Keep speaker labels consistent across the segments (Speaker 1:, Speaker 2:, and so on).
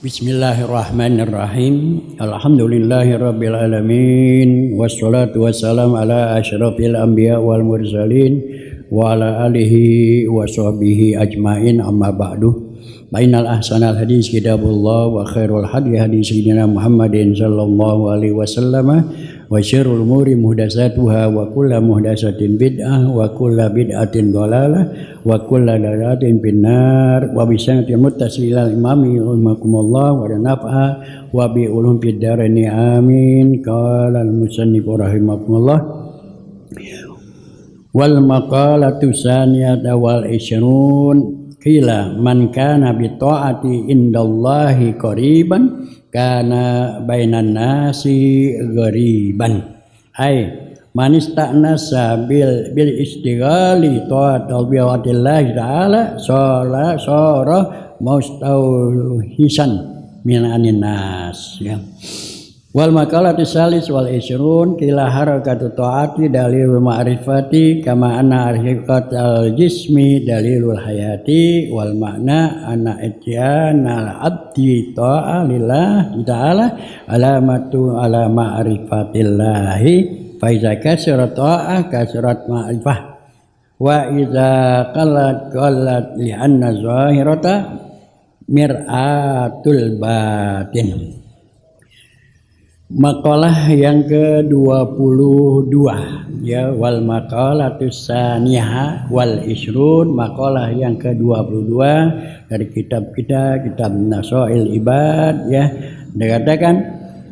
Speaker 1: Bismillahirrahmanirrahim. Alhamdulillahirabbil alamin. Wassalatu wassalamu ala asyrafil anbiya wal mursalin wa ala alihi wa sahbihi ajmain, amma ba'du. Bainal ahsanal hadis kitabullah wa khairul hadi hadi sayyidina Muhammadin sallallahu alaihi wasallam wa syarrul umuri muhdatsatuha wa kullu muhdatsatin bid'ah wa kullu bid'atin dhalalah wa kullu dhalalatin finnar wa bi sanati muttasilal imami rahimakumullah wa nafa'a wa bi ulum fid daraini amin. Qala al musannif rahimakumullah wal maqalatu saniyata wal isyrun qila man kana bi ta'ati indallahi qariban kana bainan nasi ghariban ay man istanasa bil istighali ta'atillahi ta'ala sara mustauhisan min anin nas ya. Wal maqalatu salis wal isyrun qila harakatu ta'ati dalilul ma'rifati kama anna harakatul jismi dalilul hayati wal makna anna ityanal abdi ta'a lillah ta'ala alamatu ala ma'rifatillahi fa iza kasrat ta'a kasrat ma'rifah wa iza qallat li anna zahirata mir'atul batin. Makalah yang ke-22 ya, wal maqalatus saniyah wal isrun, makalah yang ke-22 dari kitab kita, kitab Nasail Ibad ya. Dikatakan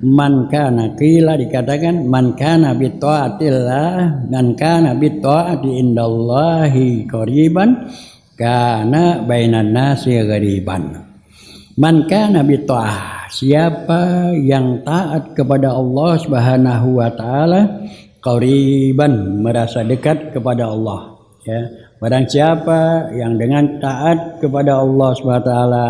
Speaker 1: man kana, qila dikatakan man kana bi taatillah dan kana bi taati indallahi qariban kana bainan nasi ghariban. Man kana bi taah, siapa yang taat kepada Allah Subhanahu wa taala, qariban merasa dekat kepada Allah ya. Barang siapa yang dengan taat kepada Allah Subhanahu wa taala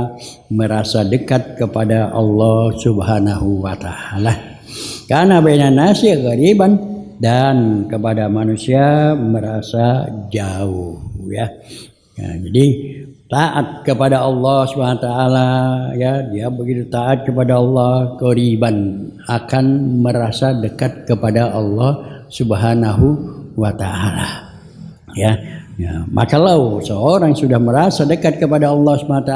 Speaker 1: merasa dekat kepada Allah Subhanahu wa taala. Karena bainan nasi qariban, dan kepada manusia merasa jauh ya. Jadi taat kepada Allah SWT ya, dia begitu taat kepada Allah, qariban akan merasa dekat kepada Allah Subhanahu wa taala ya. Maka kalau seorang sudah merasa dekat kepada Allah SWT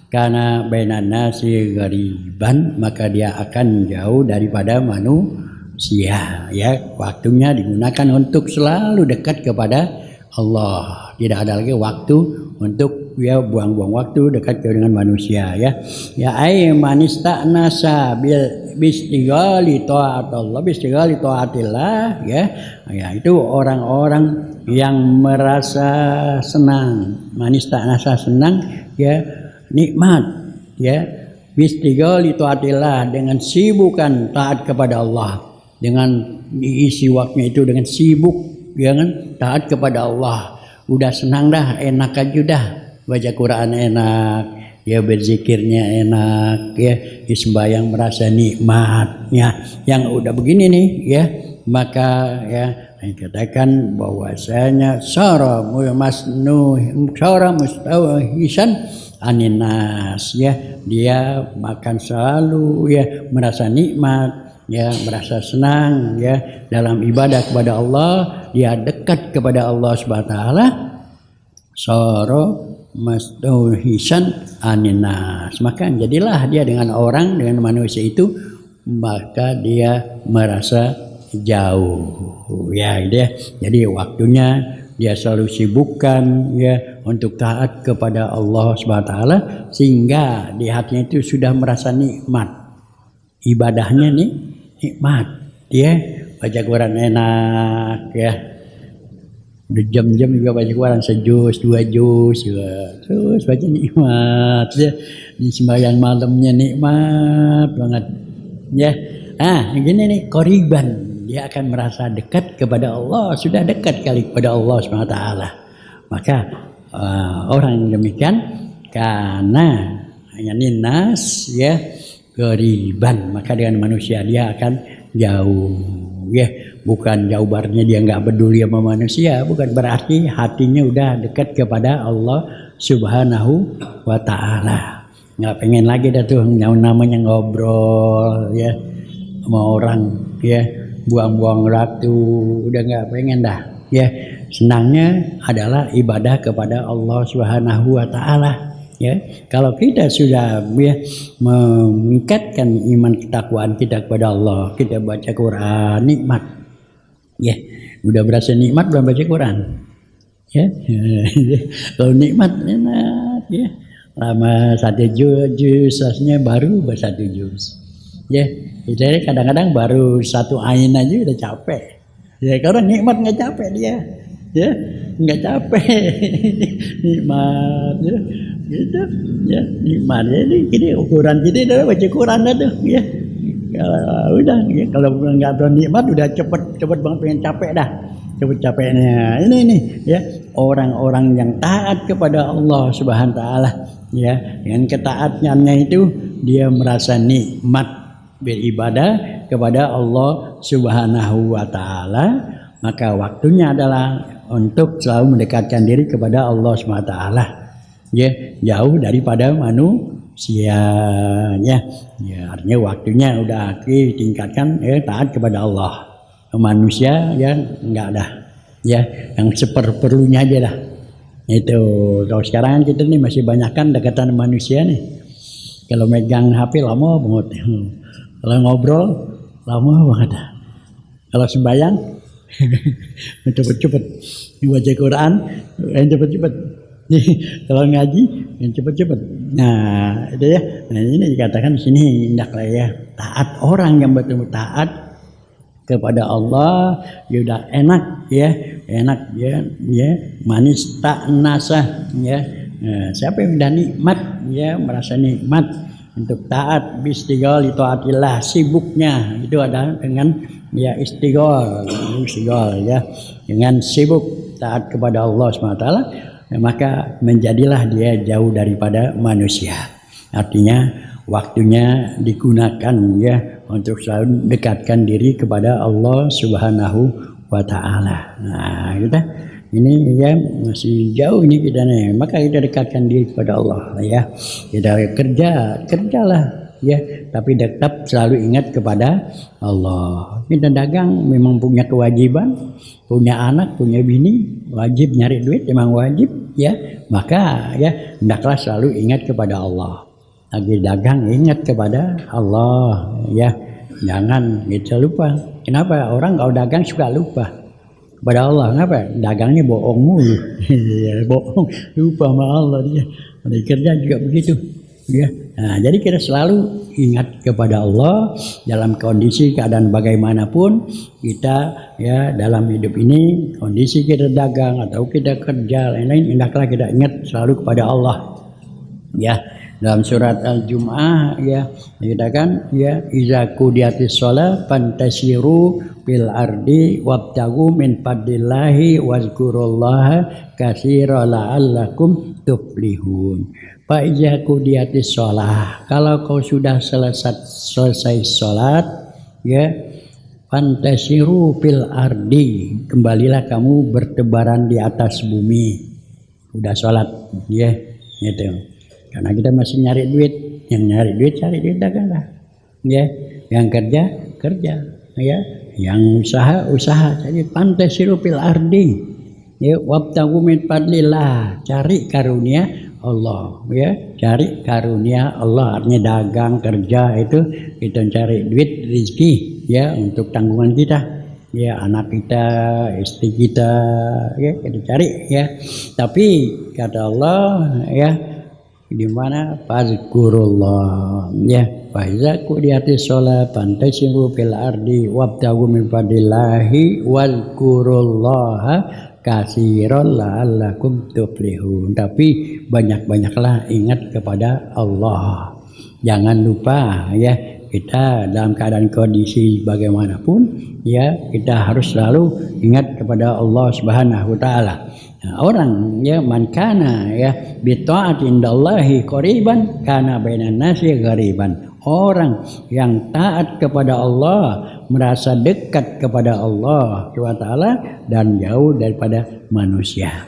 Speaker 1: karena bainan nasi ghariban, maka dia akan jauh daripada manusia ya. Waktunya digunakan untuk selalu dekat kepada Allah, tidak ada lagi waktu untuk ya buang-buang waktu dekat dengan manusia ya. Ya ay manista nasa bil bistighali ta'atillah bistighali ta'atillah ya. Ya itu orang-orang yang merasa senang, manista nasa senang ya, nikmat ya, bistighali ta'atillah dengan sibukan taat kepada Allah, dengan diisi waktunya itu dengan sibuk ya kan, taat kepada Allah. Udah senang dah, enak aja dah, baca Quran enak ya, berzikirnya enak ya, sembahyang merasa nikmat ya. Yang udah begini nih ya, maka ya dikatakan bahwasanya syara mustauhisan aninas ya, dia makan selalu ya merasa nikmat ya, merasa senang ya dalam ibadah kepada Allah, dia dekat kepada Allah Subhanahu wa taala, sara mustauhisan aninas, maka jadilah dia dengan orang, dengan manusia itu, maka dia merasa jauh ya dia. Jadi waktunya dia selalu sibukkan ya untuk taat kepada Allah Subhanahu wa taala, sehingga di hatinya itu sudah merasa nikmat, ibadahnya nih nikmat ya, baca Quran enak ya, berjam-jam juga baca Quran, sejus 2 juz juga terus baca, nikmat ya. Sembahyang malamnya nikmat banget ya. Begini nih, qariban, dia akan merasa dekat kepada Allah, sudah dekat kali kepada Allah Subhanahu wa taala. Maka orang yang demikian karena hanya ninas ya, qariban, maka dengan manusia dia akan jauh ya. Bukan jauh barnya dia nggak peduli sama manusia, bukan berarti hatinya udah dekat kepada Allah Subhanahu wa taala. nggak pengen lagi dah tuh yang namanya ngobrol ya sama orang ya, buang-buang waktu, udah nggak pengen dah ya. Senangnya adalah ibadah kepada Allah Subhanahu wa taala ya. Kalau kita sudah ya meningkatkan iman ketakwaan kita kepada Allah, kita baca Quran nikmat ya. Udah berasa nikmat belum baca Quran ya. Kalau nikmat enak ya, lama satu jusnya baru satu juz ya. Jadi kadang-kadang baru satu ain aja udah capek ya. Kalau nikmat nggak capek dia ya, nggak capek. Nikmat ya gitu ya, nikmat. Jadi ukuran kita adalah baca Quran tuh ya. Kalau udah ya, kalau nggak tahu nikmat udah cepet banget pengen capek dah, cepet capeknya. Ini ya, orang-orang yang taat kepada Allah Subhanahu wa taala ya, dengan ketaatannya itu dia merasa nikmat beribadah kepada Allah Subhanahu wa taala, maka waktunya adalah untuk selalu mendekatkan diri kepada Allah Subhanahu wa taala ya, jauh daripada manusia ya. Artinya waktunya udah ditingkatkan ya, taat kepada Allah. Manusia ya enggak ada ya, yang seperlunya aja dah. Itu kalau sekarang kita nih masih banyakkan dekatan manusia nih. Kalau megang HP lama banget. Kalau ngobrol lama banget. Kalau sembahyang cepet-cepet, baca Quran yang cepet-cepet. Kalau ngaji yang cepet-cepet. Nah itu ya. Nah ini dikatakan di sini hendaklah ya taat, orang yang betul-betul taat kepada Allah ya udah enak ya, enak ya, manis tak nasa ya. Nah, siapa yang udah nikmat ya, merasa nikmat untuk taat bistighal itu atilah, sibuknya itu ada dengan ya istighal ya, dengan sibuk taat kepada Allah SWT ya, maka menjadilah dia jauh daripada manusia. Artinya waktunya digunakan ya untuk selalu dekatkan diri kepada Allah Subhanahu wa taala. Nah, kita ini ya masih jauh ini kita nih, maka kita dekatkan diri kepada Allah ya. Kita kerjalah ya, tapi tetap selalu ingat kepada Allah. Kita dagang memang punya kewajiban, punya anak, punya bini, wajib nyari duit, memang wajib ya. Maka ya hendaklah selalu ingat kepada Allah. Lagi dagang ingat kepada Allah ya, jangan kita lupa. Kenapa orang kalau dagang suka lupa kepada Allah? Kenapa? Dagangnya bohong mulu. Bohong, lupa sama Allah dia. Kerja juga begitu ya. Nah, jadi kita selalu ingat kepada Allah dalam kondisi keadaan bagaimanapun kita ya dalam hidup ini, kondisi kita dagang atau kita kerja lain-lain, hendaklah kita ingat selalu kepada Allah ya. Dalam surat Al-Jum'ah ya dikatakan ya iza qudiyatis shalah fantasiru fil ardi wabtagu min fadlillahi wazkurullaha katsiran la'allakum tuflihun. Fa iza qudiyatis shalah, kalau kau sudah selesai salat ya, fantasiru fil ardi, kembalilah kamu bertebaran di atas bumi. Udah salat ya gitu. Karena kita masih nyari duit, yang nyari duit cari duit daganglah, ya. Yang kerja, ya. Yang usaha. Jadi pantai sirupil ardi, ya. Wabtagu min fadlillah, cari karunia Allah, ya. Cari karunia Allah, artinya dagang kerja itu kita cari duit rezeki, ya, untuk tanggungan kita. Ya, anak kita, istri kita, ya kita cari, ya. Tapi kata Allah, ya. Di mana fazkurullah ya, fa iza qudiyatis shalah fantasiru fil ardi wabtagu min fadlillahi wazkurullaha katsiran la'allakum tuflihun. Tapi banyak-banyaklah ingat kepada Allah. Jangan lupa ya, kita dalam keadaan kondisi bagaimanapun ya, kita harus selalu ingat kepada Allah Subhanahu wa taala. Nah, orang ya man kana ya bi ta'ati indallahi qariban kana bainan nasi ghariban. Orang yang taat kepada Allah merasa dekat kepada Allah Subhanahu wa taala dan jauh daripada manusia.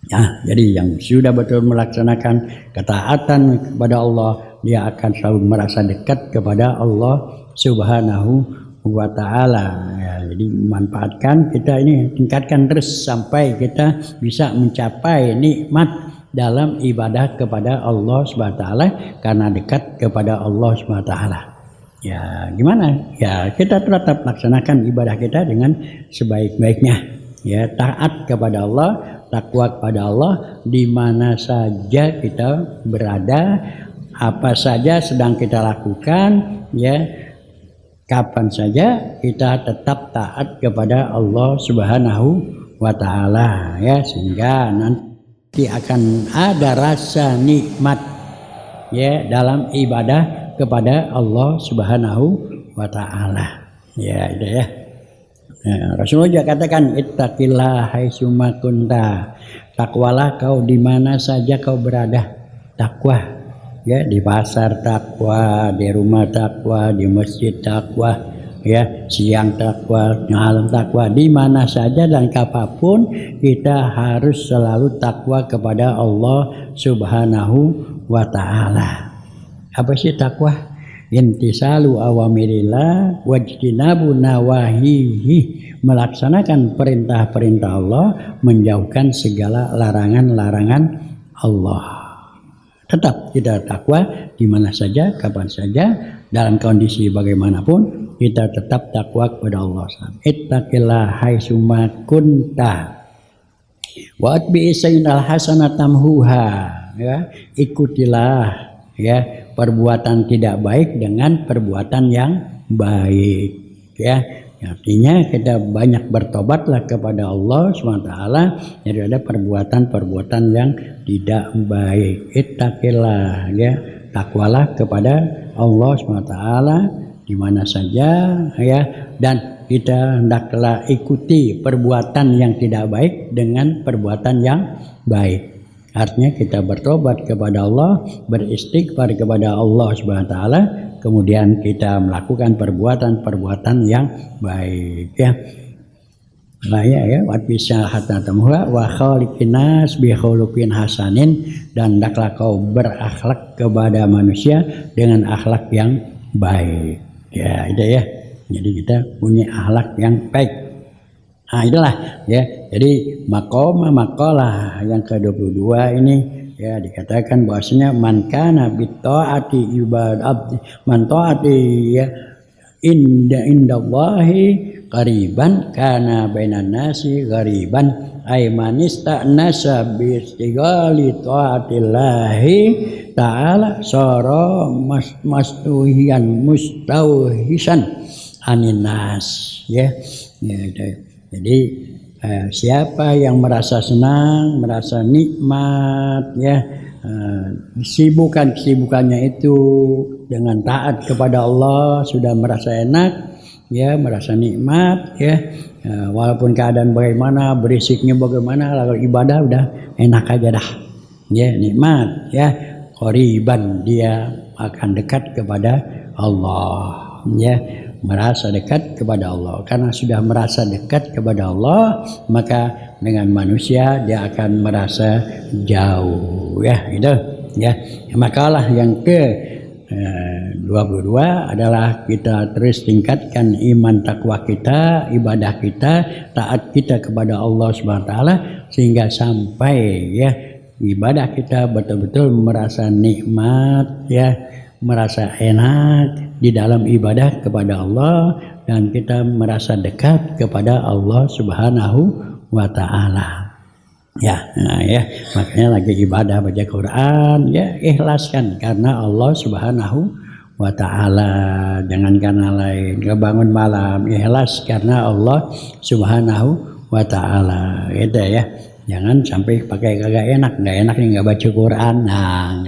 Speaker 1: Ya, jadi yang sudah betul melaksanakan ketaatan kepada Allah, dia akan selalu merasa dekat kepada Allah Subhanahu wa Ta'ala. Ya, jadi manfaatkan kita ini, tingkatkan terus sampai kita bisa mencapai nikmat dalam ibadah kepada Allah Subhanahu wa Ta'ala karena dekat kepada Allah Subhanahu wa Ta'ala. Ya, gimana? Ya, kita tetap laksanakan ibadah kita dengan sebaik-baiknya. Ya, taat kepada Allah, takwa kepada Allah di mana saja kita berada, apa saja sedang kita lakukan, ya, kapan saja kita tetap taat kepada Allah Subhanahu wa Ta'ala, ya, sehingga nanti akan ada rasa nikmat, ya, dalam ibadah kepada Allah Subhanahu wa Ta'ala. Ya, itu ya. Rasulullah juga katakan ittaqillah haitsuma kunta, takwalah kau di mana saja kau berada. Takwa, ya, di pasar takwa, di rumah takwa, di masjid takwa, ya, siang takwa, malam takwa, di mana saja dan kapanpun kita harus selalu takwa kepada Allah Subhanahu wa Ta'ala. Apa sih takwa? Intisalu awamirillah wajtinabu nawahihi, melaksanakan perintah-perintah Allah, menjauhkan segala larangan-larangan Allah. Tetap kita takwa di mana saja, kapan saja, dalam kondisi bagaimanapun kita tetap takwa kepada Allah. Ittaqillah haitsuma kunta wa atbi sayyidal hasanatamhuha, ya, ikutilah, ya, perbuatan tidak baik dengan perbuatan yang baik, ya. Artinya kita banyak bertobatlah kepada Allah SWT daripada perbuatan-perbuatan yang tidak baik. Ittaqillah, ya, takwalah kepada Allah SWT di mana saja, ya, dan kita hendaklah ikuti perbuatan yang tidak baik dengan perbuatan yang baik. Artinya kita bertobat kepada Allah, beristighfar kepada Allah Subhanahu wa Ta'ala, kemudian kita melakukan perbuatan-perbuatan yang baik, ya. Nah, ya, wa bisa hatatamha wa khaliqin nas bi khuluqin hasanin, dan hendaklah kau berakhlak kepada manusia dengan akhlak yang baik. Ya, itu ya. Jadi kita punya akhlak yang baik. Nah, itulah, ya. Jadi maqalah yang ke-22 ini, ya, dikatakan bahwasanya man kana bi taati ibad man taati, ya, indallahi qariban kana bainan nasi ghariban, ay manista nasa bi istighali taatillahi ta'ala sara mastuhian mustauhisan aninas, ya. Jadi siapa yang merasa senang, merasa nikmat, ya, kesibukannya itu dengan taat kepada Allah, sudah merasa enak, ya, merasa nikmat, ya, walaupun keadaan bagaimana, berisiknya bagaimana, lalu ibadah udah enak aja dah, ya, nikmat, ya, qariban, dia akan dekat kepada Allah, ya, merasa dekat kepada Allah. Karena sudah merasa dekat kepada Allah, maka dengan manusia dia akan merasa jauh, ya, gitu, ya. Makalah yang ke 22 adalah kita terus tingkatkan iman takwa kita, ibadah kita, taat kita kepada Allah Subhanahu wa Ta'ala, sehingga sampai, ya, ibadah kita betul-betul merasa nikmat, ya, merasa enak di dalam ibadah kepada Allah, dan kita merasa dekat kepada Allah Subhanahu wa Ta'ala. Ya, nah, ya, makanya lagi ibadah baca Quran, ya, ikhlaskan karena Allah Subhanahu wa Ta'ala, jangan karena lain. Kebangun malam, ikhlas karena Allah Subhanahu wa Ta'ala, gitu, ya. Jangan sampai pakai kagak enak, nggak baca Quran, nah,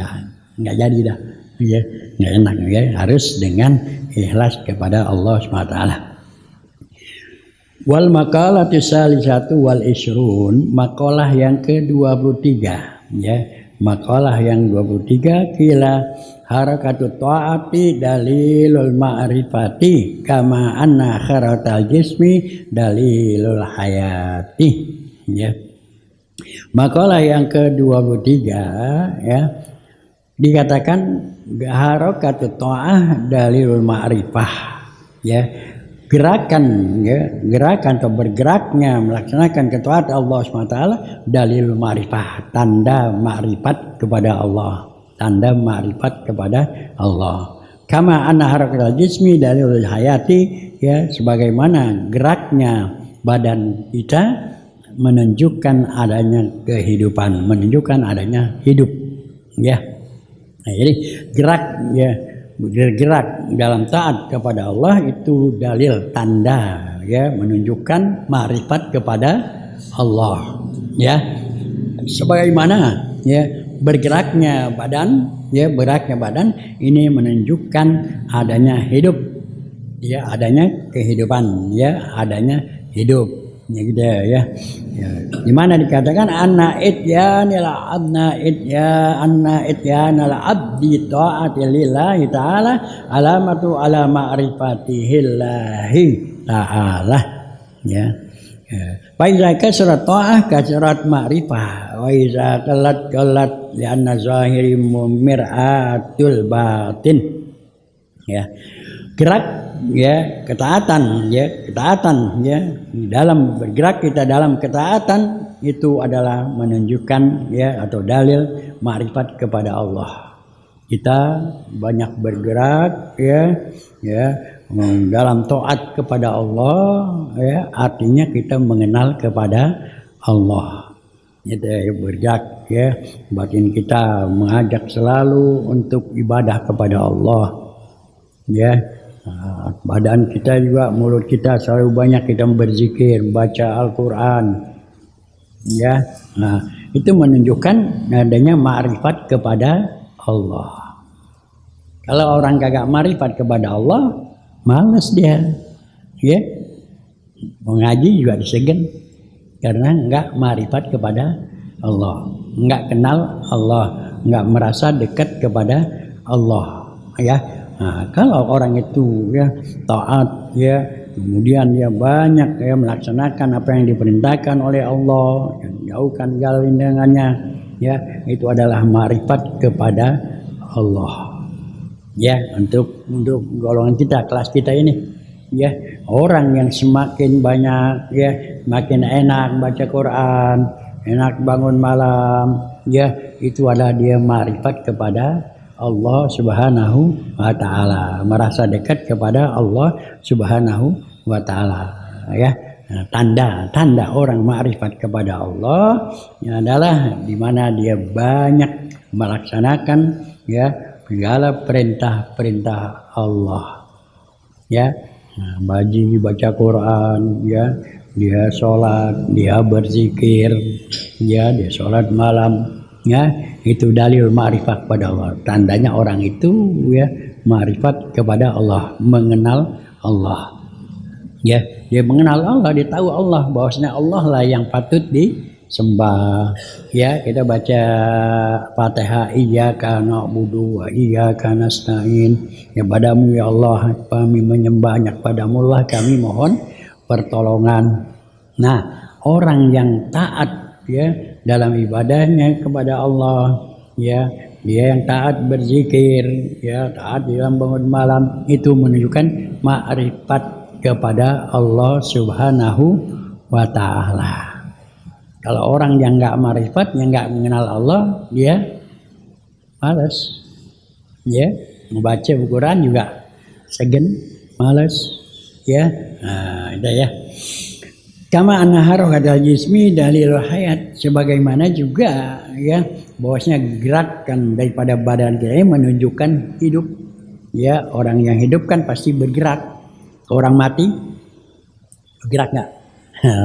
Speaker 1: nggak jadi dah. Ya, nggak enak, ya, harus dengan ikhlas kepada Allah SWT. Wal maqalatu salisatu wal isrun, makalah yang ke-23, ya, makalah yang 23, kila harakatu ta'ati dalilul ma'rifati kama anna kharatal jismi dalilul hayati, ya. Makalah yang ke-23 ya, dikatakan harakatut ta'ah dalilul ma'rifah ya, gerakan atau bergeraknya melaksanakan ketaatan Allah SWT dalilul ma'rifah, tanda ma'rifat kepada Allah, tanda ma'rifat kepada Allah. Kama anna harakatul jismi dalilul hayati ya, sebagaimana geraknya badan kita menunjukkan adanya kehidupan, menunjukkan adanya hidup ya. Nah, jadi gerak ya, bergerak dalam taat kepada Allah itu dalil, tanda ya, menunjukkan ma'rifat kepada Allah ya. Sebagaimana ya bergeraknya badan ya, bergeraknya badan ini menunjukkan adanya hidup ya, adanya kehidupan ya, adanya hidup ya gitu ya. Di mana dikatakan anna ityanal abdi ta'ati lillahi ta'ala alamatu ala ma'rifatihillahi ta'ala ya. Fa iza kasrat ta'ah kasrat ma'rifah wa iza qallat li anna zahiri mir'atul batin ya. Gerak ya, ketaatan ya, dalam bergerak kita dalam ketaatan itu adalah menunjukkan ya, atau dalil ma'rifat kepada Allah. Kita banyak bergerak ya dalam taat kepada Allah ya, artinya kita mengenal kepada Allah. Itu ya, bergerak ya, batin kita mengajak selalu untuk ibadah kepada Allah ya. Badan kita juga, mulut kita selalu banyak kita berzikir, baca Al-Quran ya. Nah, itu menunjukkan adanya ma'rifat kepada Allah. Kalau orang kagak ma'rifat kepada Allah, malas dia ya, mengaji juga disegen karena enggak ma'rifat kepada Allah, enggak kenal Allah, enggak merasa dekat kepada Allah ya. Nah, kalau orang itu ya taat ya, kemudian dia banyak ya melaksanakan apa yang diperintahkan oleh Allah, jauhkan galindangannya ya, itu adalah ma'rifat kepada Allah ya. Untuk golongan kita, kelas kita ini ya, orang yang semakin banyak ya, makin enak baca Quran, enak bangun malam ya, itu adalah dia ma'rifat kepada Allah Subhanahu wa ta'ala, merasa dekat kepada Allah Subhanahu wa ta'ala ya. Nah, tanda orang ma'rifat kepada Allah adalah di mana dia banyak melaksanakan ya segala perintah-perintah Allah ya. Nah, baca Quran ya, dia sholat, dia berzikir ya, dia sholat malam ya, itu dalil ma'rifat kepada Allah. Tandanya orang itu ya ma'rifat kepada Allah, mengenal Allah ya. Dia mengenal Allah, dia tahu Allah, bahwasanya Allah lah yang patut disembah ya. Kita baca Fatihah, iyyaka na'budu wa iyyaka nasta'in, ya padamu ya Allah kami menyembahnya, padamu lah kami mohon pertolongan. Nah, orang yang taat ya dalam ibadahnya kepada Allah ya, dia yang taat berzikir ya, taat dalam bangun malam, itu menunjukkan ma'rifat kepada Allah Subhanahu wa ta'ala. Kalau orang yang enggak ma'rifat, yang enggak mengenal Allah, dia malas ya, membaca Al-Quran juga segen, malas ya. Nah, itu ya. Kama anna harakatul jismi dalilul hayat, sebagaimana juga ya bahwasanya gerakan daripada badan kita ini menunjukkan hidup ya. Orang yang hidup kan pasti bergerak. Orang mati bergerak enggak?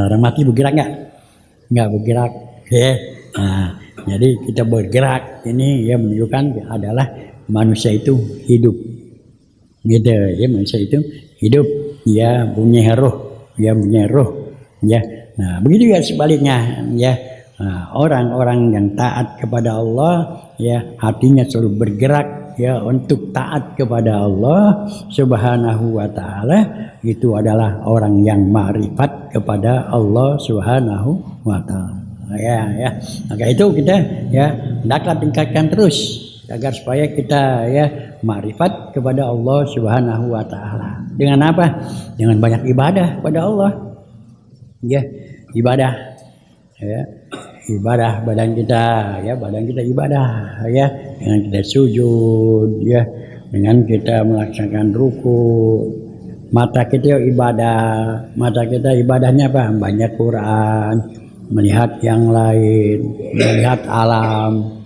Speaker 1: Orang mati bergerak enggak? Enggak bergerak ya. Nah, jadi kita bergerak ini ya menunjukkan adalah manusia itu hidup gitu ya, manusia itu hidup ya, punya roh ya, punya roh ya. Nah, begitu ya sebaliknya ya. Nah, orang-orang yang taat kepada Allah ya, hatinya selalu bergerak ya untuk taat kepada Allah Subhanahu wa ta'ala, itu adalah orang yang ma'rifat kepada Allah Subhanahu wa ta'ala ya. Maka itu kita ya hendaklah tingkatkan terus agar supaya kita ya ma'rifat kepada Allah Subhanahu wa taala. Dengan apa? Dengan banyak ibadah kepada Allah. Ya, ibadah. Ya. Ibadah badan kita ibadah ya, dengan kita sujud ya, dengan kita melaksanakan ruku. Mata kita ibadahnya apa? Banyak Quran, melihat yang lain, melihat alam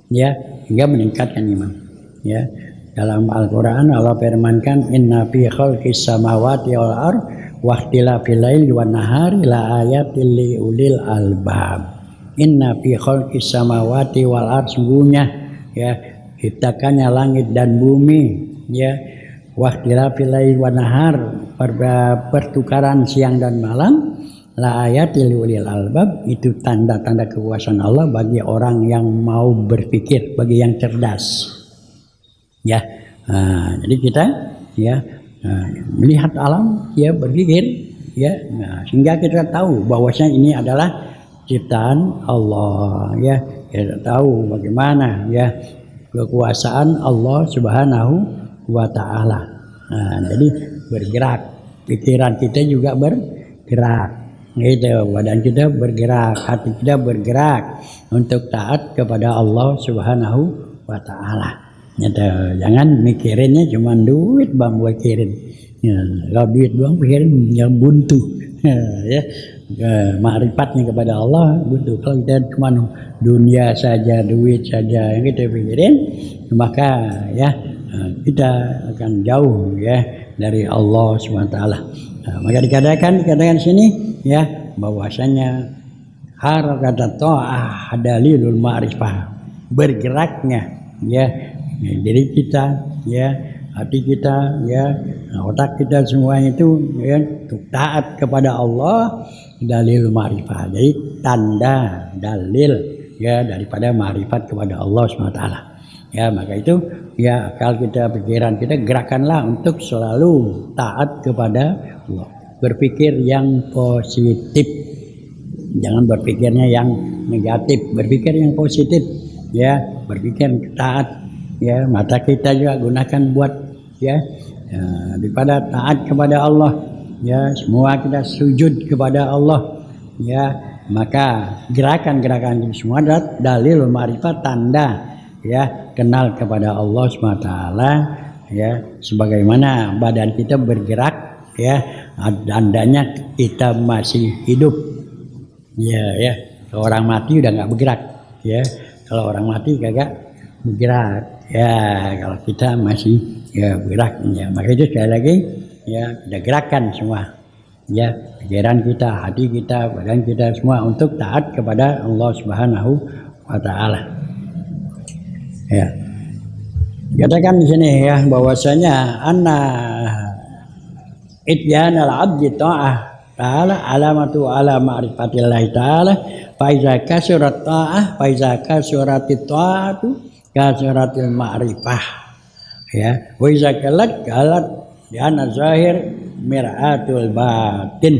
Speaker 1: ya, hingga meningkatkan iman ya. Dalam Al-Qur'an Allah firmankan, inna fi khalqis samawati wal ardh wa ikhtilafil laili wan nahari la ayatil li ulil albab. Inna fi khalqis samawati wal ardh, sungguhnya ya ciptakannya langit dan bumi ya, wa ikhtilafil laili wan nahar, pertukaran siang dan malam, la ayatil ulil albab, itu tanda-tanda kekuasaan Allah bagi orang yang mau berpikir, bagi yang cerdas. Ya, jadi kita ya melihat alam, ya berpikir, ya, sehingga kita tahu bahwasanya ini adalah ciptaan Allah. Ya, kita tahu bagaimana ya kekuasaan Allah Subhanahu wa Ta'ala. Jadi bergerak, pikiran kita juga bergerak. Gitu, badan kita bergerak, hati kita bergerak untuk taat kepada Allah Subhanahu wa Ta'ala. Jangan mikirinnya cuma duit bang mikirin. Ya, kalau duit doang pikirin yang buntu. Ya, ma'rifatnya kepada Allah buntu. Kalau kita cuma dunia saja, duit saja yang kita pikirin, maka ya kita akan jauh ya dari Allah Subhanahu wa Ta'ala. Maka dikatakan sini ya bahwasanya harakatat ta'ah dalilul ma'rifah, bergeraknya ya diri kita ya, hati kita ya, otak kita semua itu ya untuk taat kepada Allah, dalil ma'rifah. Jadi tanda dalil ya daripada ma'rifat kepada Allah SWT. Ya, maka itu ya akal kita, pikiran kita gerakanlah untuk selalu taat kepada Allah. Berpikir yang positif, jangan berpikirnya yang negatif, berpikir yang positif ya, berpikir taat ya. Mata kita juga gunakan buat ya, daripada taat kepada Allah ya, semua kita sujud kepada Allah ya, maka gerakan-gerakan ini semua adalah dalil ma'rifat, tanda ya kenal kepada Allah SWT ya. Sebagaimana badan kita bergerak ya, tandanya kita masih hidup ya. Kalau orang mati udah nggak bergerak ya, kalau orang mati kagak bergerak ya, kalau kita masih ya bergerak ya. Maka itu sekali lagi ya, kita gerakan semua ya, pikiran kita, hati kita, badan kita semua untuk taat kepada Allah Subhanahu wa Ta'ala. Ya, katakan di sini ya bahwasanya anna ityanal abdi ta'ah ta'ala alamatu ala ma'rifatillah ta'ala, fa iza kasurat ta'ah, fa iza kasuratit ta'atu kasuratil ma'rifah ya, wa iza kalat li'anna zahir mir'atul batin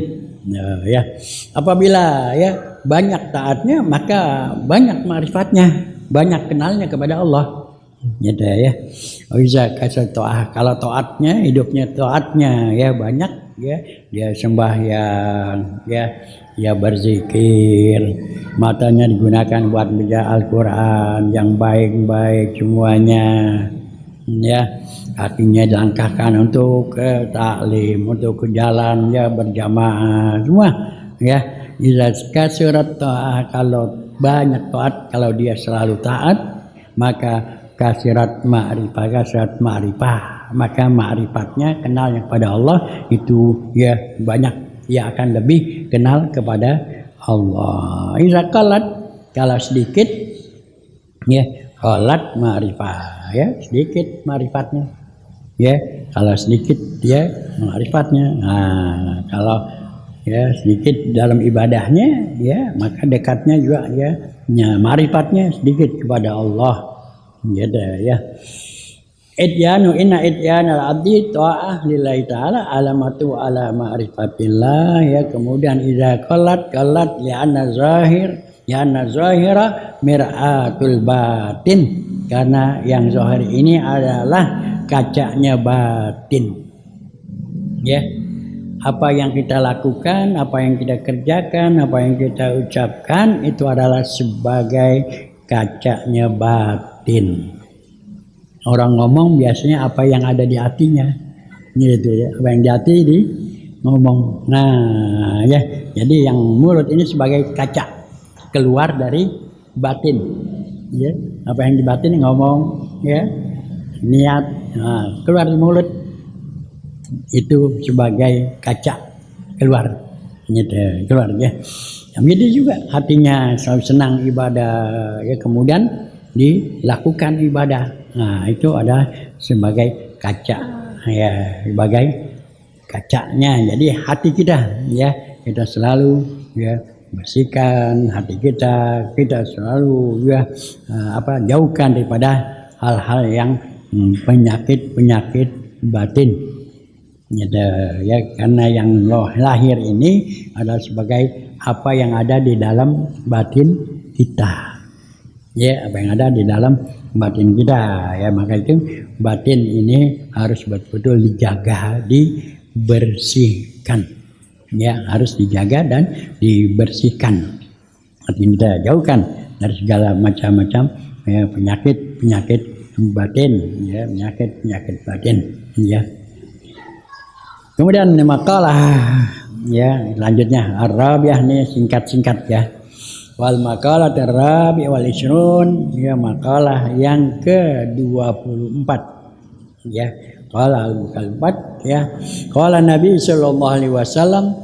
Speaker 1: ya. Apabila ya banyak taatnya, maka banyak ma'rifatnya, banyak kenalnya kepada Allah gitu ya. Wa iza kasat ta'ah, kalau taatnya, hidupnya taatnya ya banyak ya, dia sembahyang ya berzikir, matanya digunakan buat baca Al-Quran yang baik-baik semuanya ya, hatinya dilangkahkan untuk ke taklim, untuk ke jalan ya berjamaah semua ya. Iza kasurat ta'ah, kalau banyak taat, kalau dia selalu taat, maka kasirat ma'rifah, maka ma'rifatnya, kenalnya kepada Allah itu ya banyak, ia akan lebih kenal kepada Allah. Iza qalat, kalau sedikit ya qalat ma'rifah ya, sedikit ma'rifatnya ya, kalau sedikit ya ma'rifatnya. Nah, kalau ya sedikit dalam ibadahnya ya, maka dekatnya juga ya ma'rifatnya sedikit kepada Allah gitu ya. Ityanu inna ityanal abdi ta'ah lillahi ta'ala alamatu ala ma'rifatillah ya. Kemudian idza qalat li'anna zahir ya anna zahira mir'atul batin, karena yang zahir ini adalah kacanya batin. Ya, apa yang kita lakukan, apa yang kita kerjakan, apa yang kita ucapkan itu adalah sebagai kacanya batin. Orang ngomong biasanya apa yang ada di hatinya, gitu ya. Apa yang di hati di ngomong. Nah, ya. Jadi yang mulut ini sebagai kaca keluar dari batin. Ya, apa yang di batin ngomong, ya. Niat, nah, keluar di mulut itu sebagai kaca keluar, gitu, keluar ya. Begitu juga hatinya selalu senang ibadah, ya, kemudian dilakukan ibadah. Nah, itu ada sebagai kaca, ya, sebagai kacanya. Jadi hati kita, ya, kita selalu, ya, bersihkan hati kita selalu, ya, jauhkan daripada hal-hal yang penyakit batin. Ya, karena yang lahir ini adalah sebagai apa yang ada di dalam batin kita. Ya, apa yang ada di dalam batin kita, ya, maka itu batin ini harus betul-betul dijaga, dibersihkan, ya, harus dijaga dan dibersihkan. Artinya kita jauhkan dari segala macam-macam, ya, penyakit batin, ya, penyakit batin, ya. Kemudian makalah, ya, selanjutnya Arabiah nih singkat-singkat, ya. Wal makalah terabi wal isrun, ya, makalah yang ke-24, ya. Qala al-4, ya. Qala Nabi sallallahu alaihi wasallam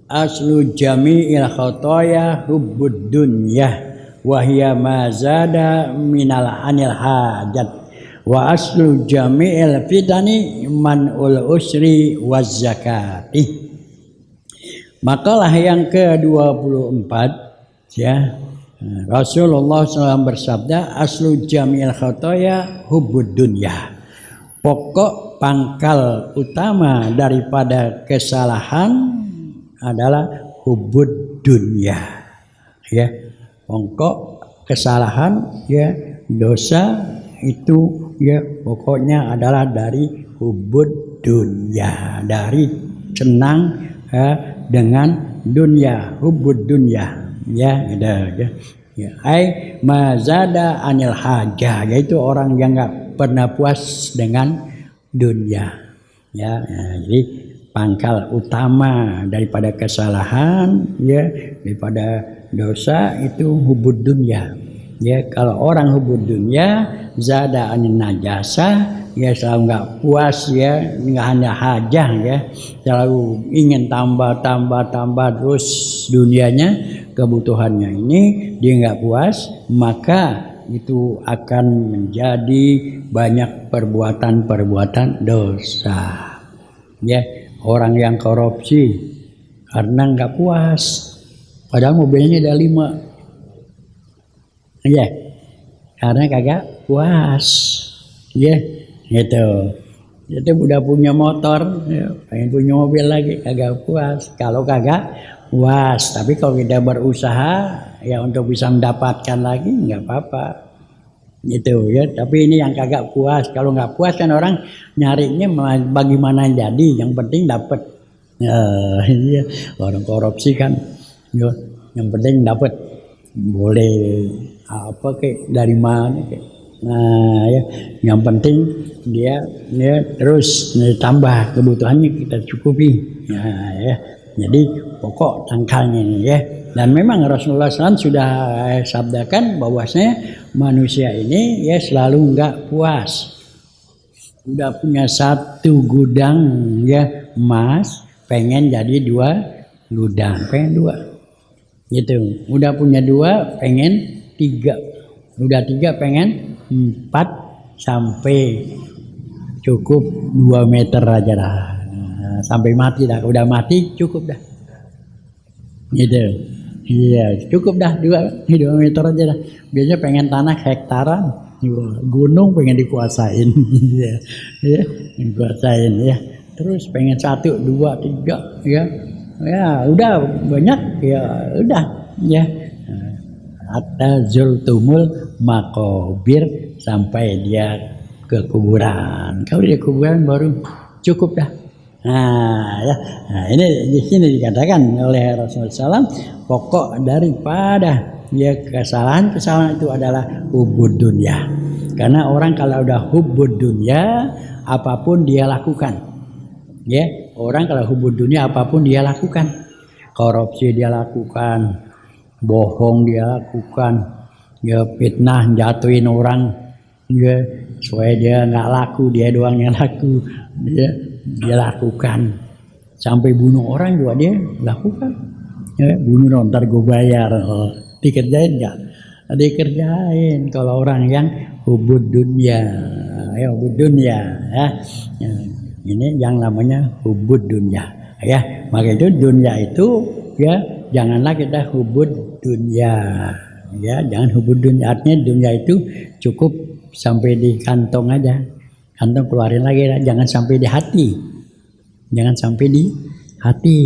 Speaker 1: aslu jami'il khataya hubbud dunya wa hiya ma zada minal anil hajat wa aslu jami'il fitani man'ul usri waz zakati. Makalah yang ke-24, ya, Rasulullah SAW bersabda aslu jami'il khataya hubbud dunya, pokok pangkal utama daripada kesalahan adalah hubbud dunya, ya, pokok kesalahan, ya, dosa itu, ya, pokoknya adalah dari hubbud dunya, dari senang, ya, dengan dunia, hubbud dunya, ya, ya, ai mazada anil hajah, yaitu orang yang enggak pernah puas dengan dunia, ya. Jadi pangkal utama daripada kesalahan, ya, daripada dosa itu hubbud dunya, ya. Kalau orang hubbud dunya zada anin najasa, ya, selalu nggak puas, ya, nggak hanya hajah, ya, selalu ingin tambah terus dunianya, kebutuhannya ini dia nggak puas, maka itu akan menjadi banyak perbuatan dosa, ya. Orang yang korupsi karena nggak puas, padahal mobilnya ada 5, ya, karena kagak puas, ya, gitu. Itu udah punya motor, ya, pengen punya mobil lagi, kagak puas. Kalau kagak puas, tapi kalau kita berusaha, ya, untuk bisa mendapatkan lagi nggak apa-apa, gitu, ya. Tapi ini yang kagak puas. Kalau nggak puas kan orang nyarinya bagaimana jadi, yang penting dapat. Iya, orang korupsi kan, ya, yang penting dapat, boleh apa kayak dari mana kayak. Nah, ya, yang penting dia terus tambah kebutuhannya kita cukupi. Nah, ya. Jadi pokok tangkalnya ini, ya. Dan memang Rasulullah SAW sudah sabdakan bahwasanya manusia ini, ya, selalu enggak puas. Udah punya 1 gudang, ya, emas, pengen jadi 2 gudang, pengen 2. Gitu. Udah punya 2, pengen 3. Udah 3 pengen 4 sampai cukup 2 meter aja dah. Nah, sampai mati dah. Udah mati cukup dah. Gitu. Iya, cukup dah 2 meter aja dah. Biasanya pengen tanah hektaran, gunung pengen dikuasain. Ya, dikuasain, ya. Terus pengen 1, 2, 3, ya. Ya, udah banyak, ya, udah, ya. hatta zultumul makobir, sampai dia ke kuburan. Kalau di kuburan baru cukup dah. Ini di sini dikatakan oleh Rasulullah SAW, pokok daripada kesalahan itu adalah hubbud dunya. Karena orang kalau udah hubbud dunya, apapun dia lakukan. Orang kalau hubbud dunya apapun dia lakukan. Korupsi dia lakukan, bohong dia lakukan, fitnah jatuhin orang, supaya dia nggak laku, dia doang yang laku, dia lakukan. Sampai bunuh orang juga dia lakukan. Bunuh ntar gue bayar. Dikerjain nggak? Dikerjain. Kalau orang yang hubbud dunya, hubbud dunya, ini yang namanya hubbud dunya. Maka itu dunya itu janganlah kita hubbud dunya. Jangan hubbud dunya. Artinya dunya itu cukup sampai di kantong aja. Kantong keluarin lagi, jangan sampai di hati. Jangan sampai di hati.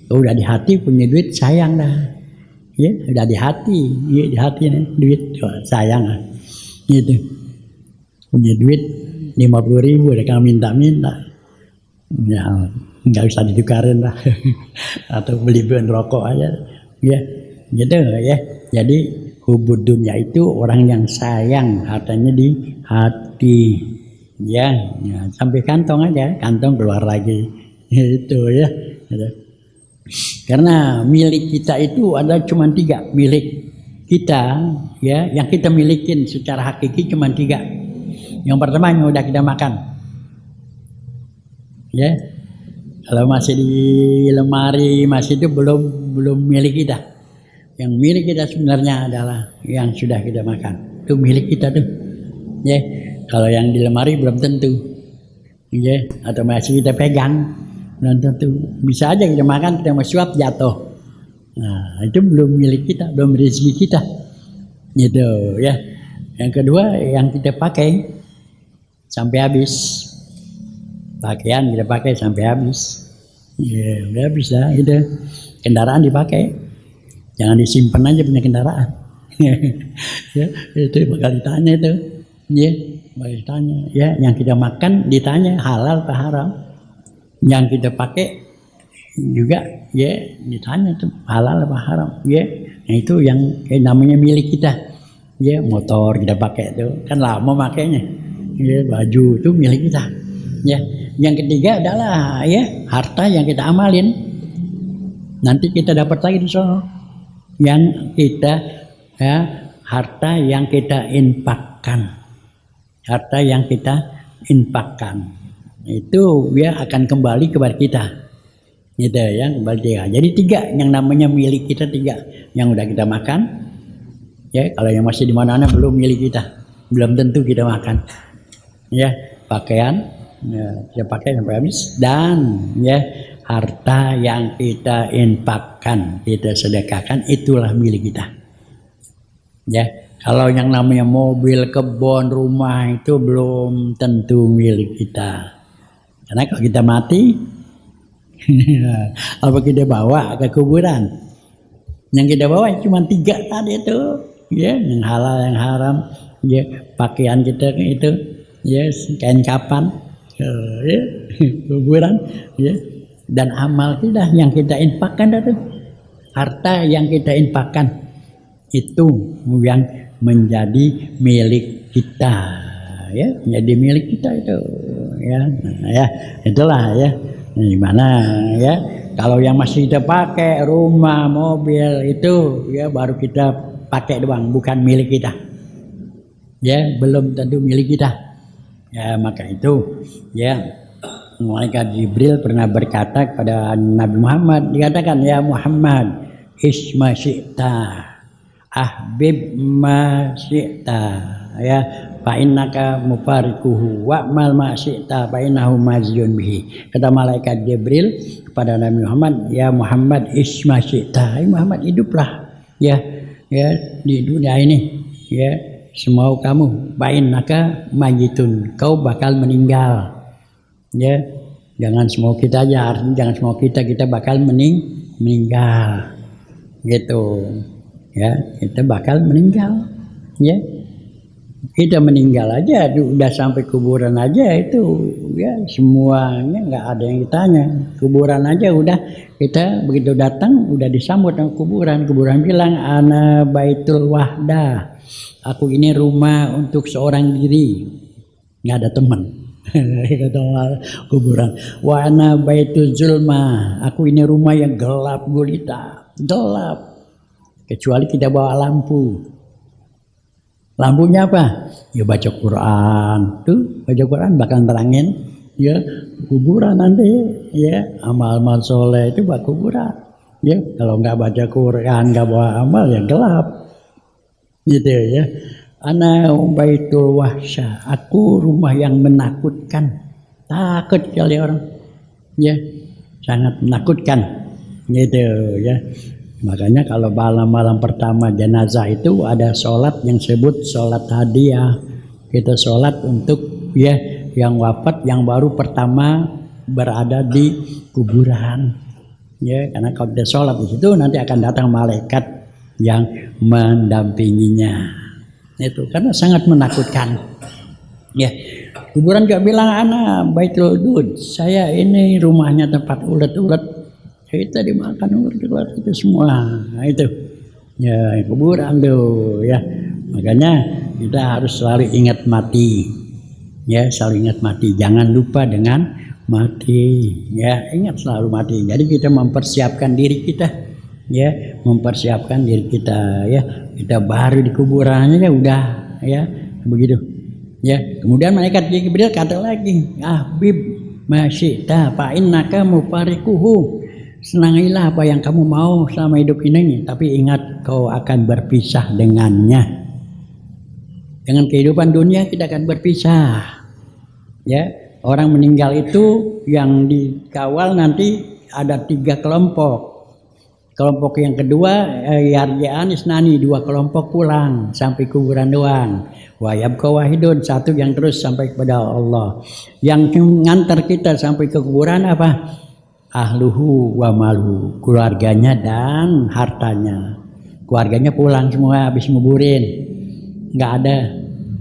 Speaker 1: Kalau udah di hati punya duit sayang dah. Udah di hati, di hati nih duit sayang gitu. Punya duit 50.000 udah kan minta-minta. Nggak usah ditukarin lah. Atau beli bahan rokok aja. Gitu ya. Jadi hubbud dunya itu orang yang sayang hartanya di hati. Sampai kantong aja, kantong keluar lagi. Itu ya. Karena milik kita itu ada cuma 3 milik kita, yang kita milikin secara hakiki cuma 3. Yang pertama yang udah kita makan, kalau masih di lemari masih itu belum milik kita. Yang milik kita sebenarnya adalah yang sudah kita makan, itu milik kita tuh. Kalau yang di lemari belum tentu, atau masih kita pegang. Dan tentu bisa aja kita makan, kita mau suap jatuh. Itu belum milik kita, belum rezeki kita. Gitu ya. Yang kedua yang kita pakai sampai habis. Pakaian kita pakai sampai habis. Udah habis lah gitu. Kendaraan dipakai. Jangan disimpan aja punya kendaraan. Itu bakal ditanya itu. Bakal ditanya. Yang kita makan ditanya halal atau haram. Yang kita pakai juga ditanya tuh halal apa haram. Nah itu yang namanya milik kita. Motor kita pakai tuh kan lama makainya. Baju itu milik kita. Yang ketiga adalah harta yang kita amalin. Nanti kita dapat lagi di sana. Yang kita harta yang kita infakkan. Harta yang kita infakkan. Itu akan kembali kepada kita, gitu ya, kembali dia. Jadi 3 yang namanya milik kita, 3 yang udah kita makan, kalau yang masih di mana-mana belum milik kita, belum tentu kita makan, pakaian, kita pakai sampai habis, dan harta yang kita infakkan, kita sedekahkan, itulah milik kita, Kalau yang namanya mobil, kebun, rumah itu belum tentu milik kita. Karena kalau kita mati, apa kita bawa ke kuburan? Yang kita bawa cuma 3 tadi itu, yang halal, yang haram, pakaian kita itu, kain kapan, kuburan, dan amal kita yang kita infakkan itu, harta yang kita infakkan itu yang menjadi milik kita. Menjadi milik kita itu, itulah gimana kalau yang masih kita pakai rumah, mobil itu baru kita pakai doang, bukan milik kita, belum tentu milik kita. Maka itu malaikat Jibril pernah berkata kepada Nabi Muhammad, dikatakan, ya Muhammad, isma syi'ta ahbib ma syi'ta fa innaka mufarikuhu wa'mal ma syi'ta fa innahu maziyun bihi. Kata malaikat Jibril kepada Nabi Muhammad, ya Muhammad isma syi'ta, Muhammad hiduplah di dunia ini semau kamu, fa innaka mayitun, kau bakal meninggal. Jangan semau kita aja, artinya jangan semau kita bakal meninggal gitu. ya kita bakal meninggal, ya kita meninggal aja udah sampai kuburan aja itu ya semuanya nggak ada yang ditanya, kuburan aja udah kita begitu datang udah disambut sama kuburan bilang ana baitul wahdah, aku ini rumah untuk seorang diri, nggak ada teman. Kata kuburan, wa ana baitul zulma, aku ini rumah yang gelap gulita, gelap kecuali kita bawa lampu. Lampunya apa? Ya baca Quran. Tuh baca Quran bakal terangin ya kuburan nanti ya amal-amal soleh itu buat kuburan. Ya kalau nggak baca Quran nggak bawa amal ya gelap. Gitu ya. Ana baitul wahsyah, aku rumah yang menakutkan. Takut kali orang. Ya, sangat menakutkan. Gitu ya. Makanya kalau malam-malam pertama jenazah itu ada sholat yang disebut sholat hadiah. Kita sholat untuk ya yang wafat yang baru pertama berada di kuburan. Ya, karena kalau kita sholat di situ nanti akan datang malaikat yang mendampinginya. Itu karena sangat menakutkan. Ya, kuburan juga bilang anak baitul dud, saya ini rumahnya tempat ulet-ulet, kita dimakan ulet-ulet itu semua. Nah, itu ya kuburan tuh ya. Makanya kita harus selalu ingat mati. Ya, selalu ingat mati. Jangan lupa dengan mati. Ya, ingat selalu mati. Jadi kita mempersiapkan diri kita. Ya, mempersiapkan diri kita ya. Kita baru di kuburannya ya udah ya begitu. Ya, kemudian malaikat Jibril kata lagi, "Ahbib masyita fa innaka mufarikuhu." Senangilah apa yang kamu mau selama hidup ini, tapi ingat kau akan berpisah dengannya. Dengan kehidupan dunia kita akan berpisah. Ya, orang meninggal itu yang dikawal nanti ada 3 kelompok. Kelompok yang kedua yarja'an isnani, 2 kelompok pulang sampai kuburan doang. Wa yabqa wahidun, 1 yang terus sampai kepada Allah. Yang ngantar kita sampai ke kuburan apa? Ahluhu wa maluhu, keluarganya dan hartanya. Keluarganya pulang semua habis nguburin. Enggak ada.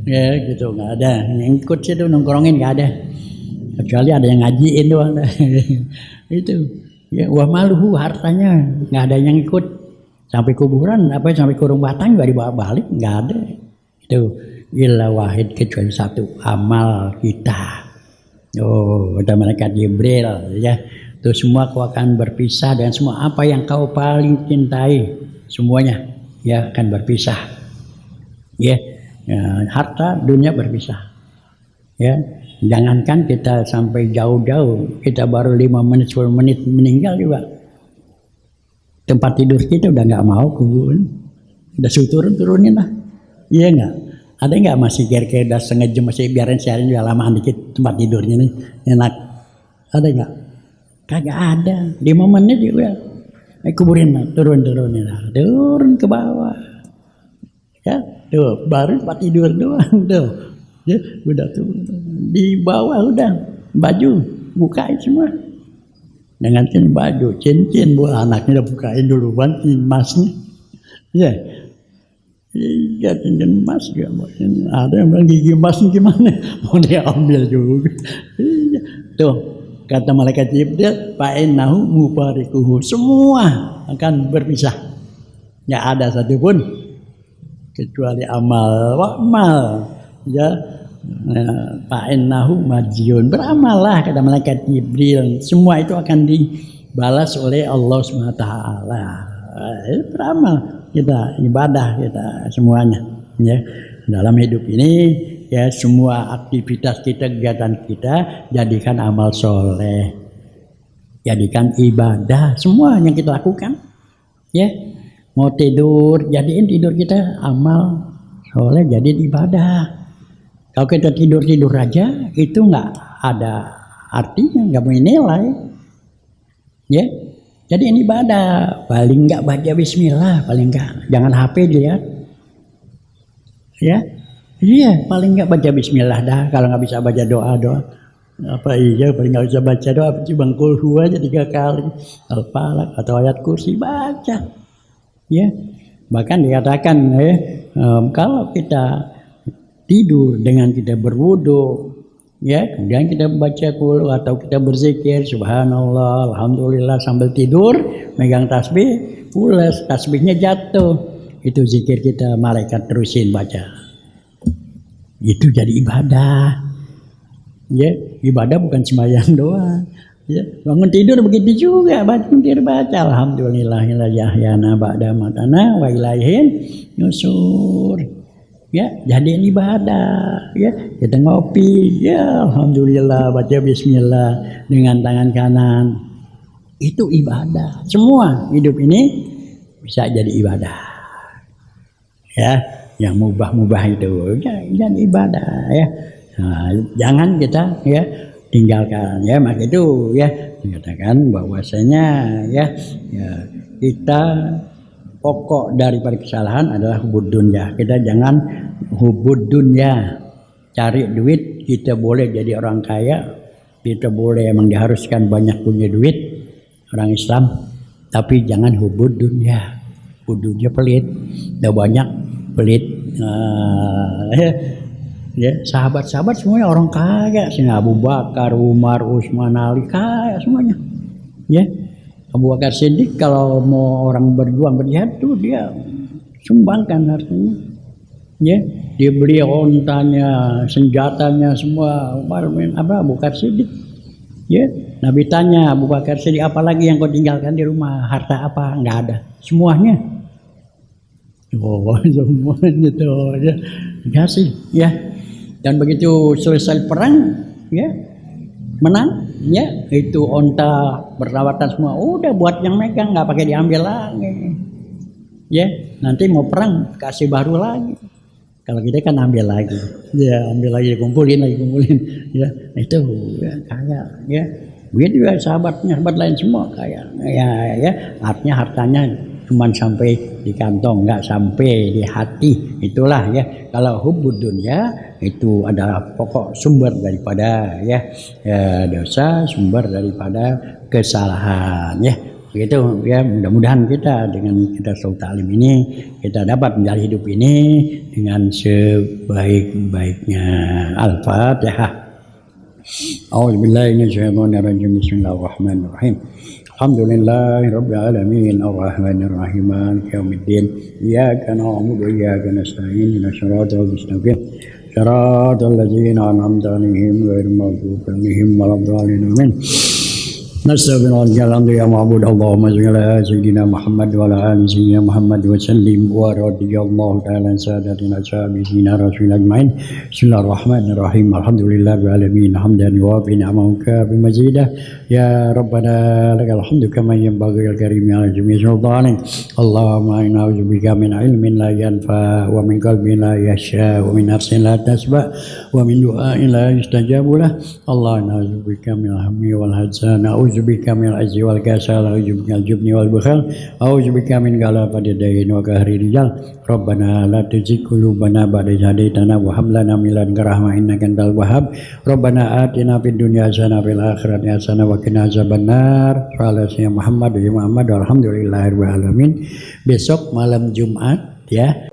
Speaker 1: Ya gitu, enggak ada. Yang ikut situ nongkrongin enggak ada. Kecuali ada yang ngajiin doang. Itu. Ya, wa maluhu, hartanya nggak ada yang ikut sampai kuburan, apa sampai kurung batang juga dibawa balik, nggak ada. Itu illa wahid, kecuali 1, amal kita. Oh, ada malaikat Jibril ya. Itu semua kau akan berpisah dan semua apa yang kau paling cintai semuanya ya akan berpisah. Ya, harta dunia berpisah. Ya. Jangankan kita sampai jauh-jauh, kita baru 5 menit 10 menit meninggal juga. Tempat tidur kita udah nggak mau kubur, udah turunin lah, iya nggak? Ada nggak masih kira-kira udah setengah jam masih biarin siarin udah lamaan dikit tempat tidurnya nih enak? Ada nggak? Kagak ada. 5 menit juga, kuburin lah, turunin lah, turun ke bawah, ya tuh baru tempat tidur doang tuh. Ya, udah tuh di bawah udah baju bukain semua dengan baju cincin buat anaknya udah bukain duluan emasnya ya iya cincin emas juga ada yang bilang gigi emasnya gimana mau diambil juga iya. Tuh kata malaikat Jibril fa innahu mufarikuhu, semua akan berpisah, nggak ada satupun kecuali amal ya. Fa'innahu majiyun, beramallah kata malaikat Jibril, semua itu akan dibalas oleh Allah SWT. Beramal kita, ibadah kita semuanya ya. Dalam hidup ini ya semua aktivitas kita, kegiatan kita jadikan amal soleh, jadikan ibadah, semua yang kita lakukan ya. Mau tidur, jadiin tidur kita amal soleh, jadiin ibadah. Kalau kita tidur aja itu nggak ada artinya, nggak punya nilai, ya. Jadi ini ibadah, paling nggak baca Bismillah, paling nggak, jangan HP dilihat, ya. Iya, paling nggak baca Bismillah dah. Kalau nggak bisa baca doa, apa iya, paling nggak bisa baca doa, cuma qul huwa aja 3 kali, Al-Falaq atau ayat kursi baca, ya. Bahkan dikatakan kalau kita tidur dengan kita berwudu, ya, kemudian kita baca qul atau kita berzikir subhanallah, alhamdulillah sambil tidur, megang tasbih, pulas tasbihnya jatuh. Itu zikir kita, malaikat terusin baca. Itu jadi ibadah. Ya, ibadah bukan sembahyang doang. Ya, bangun tidur begitu juga, baca alhamdulillahilladzi ba'da matana wa ilaihin nusur. Ya, jadi ibadah. Ya, kita ngopi, ya alhamdulillah baca bismillah dengan tangan kanan. Itu ibadah. Semua hidup ini bisa jadi ibadah. Ya, yang mubah-mubah itu jadi ibadah ya. Nah, jangan kita ya tinggalkan ya, maka itu ya dikatakan bahwasanya ya kita pokok daripada kesalahan adalah hubud dunya. Kita jangan hubud dunya, cari duit. Kita boleh jadi orang kaya, kita boleh emang diharuskan banyak punya duit orang Islam, tapi jangan hubud dunya. Hubud dunya pelit, udah banyak pelit. Ya, sahabat-sahabat semuanya orang kaya, Sayyidina Abu Bakar, Umar, Utsman, Ali kaya semuanya. Ya, Abu Bakar Siddiq kalau mau orang berjuang berjihad tuh dia sumbangkan hartanya. Ya, dia beli ontanya, senjatanya semua. Umar bin Abu Bakar Siddiq. Ya, Nabi tanya Abu Bakar Siddiq, apa lagi yang kau tinggalkan di rumah? Harta apa? Enggak ada. Semuanya. Oh, semuanya tuh ya. Dikasih, ya. Dan begitu selesai perang, ya menang, ya itu onta berlawatan semua, udah buat yang megang, nggak pakai diambil lagi, ya nanti mau perang kasih baru lagi. Kalau kita kan ambil lagi, ya ambil lagi, kumpulin, ya itu ya, kaya, ya begitu juga sahabat lain semua kaya, ya artinya hartanya cuma sampai di kantong, nggak sampai di hati. Itulah ya, kalau hubud dunya itu adalah pokok sumber daripada dosa, sumber daripada kesalahan ya. Begitu ya, mudah-mudahan kita dengan kita selalu taklim ini kita dapat menjalani hidup ini dengan sebaik-baiknya. Al-Fatihah. A'udzubillahi minasyaitonir rajim. Bismillahirrahmanirrahim. Alhamdulillahi rabbil alamin arrahmanir rahim maliki yaumiddin iyyaka na'budu wa iyyaka nasta'in ihdinas siratal mustaqim siratal ladzina an'amta 'alaihim ghairil maghdubi 'alaihim waladdallin amin. Nastaghfirullahaladzim ya ma'bud Allahumma shalli ala sayyidina Muhammad wa ala ali sayyidina Muhammad wa sallim wa radiyallahu ta'ala sadatina sahabina rasul ajmain. Bismillahirrahmanirrahim. Alhamdulillahirabbil alamin hamdan yuwafi ni'amahu bimazidah ya rabbana lakal hamdu kama yanbaghi lil karimi ala jami'i sultanik. Allahumma inna a'udzubika min ilmin la yanfa wa min qalbin la yahsha wa min nafsin la tasba wa min du'ain la yustajabu lah. Allahumma a'udzubika min hammi wal hazan, a'udzubika min al-'ajzi wal kasal, a'udzubika min al-jubni wal bukhal, a'udzubika min ghalabati ad-dayn wa qahri rijal. Rabbana la tuzigh qulubana ba'da idh hadaytana wa hab lana min ladunka rahmah innaka antal wahhab. Rabbana atina fid dunya hasanah wa fil akhirati hasanah wa qina azabannar. Sallallahu Muhammad wa Muhammad walhamdulillahirabbil alamin. Besok malam Jumat ya.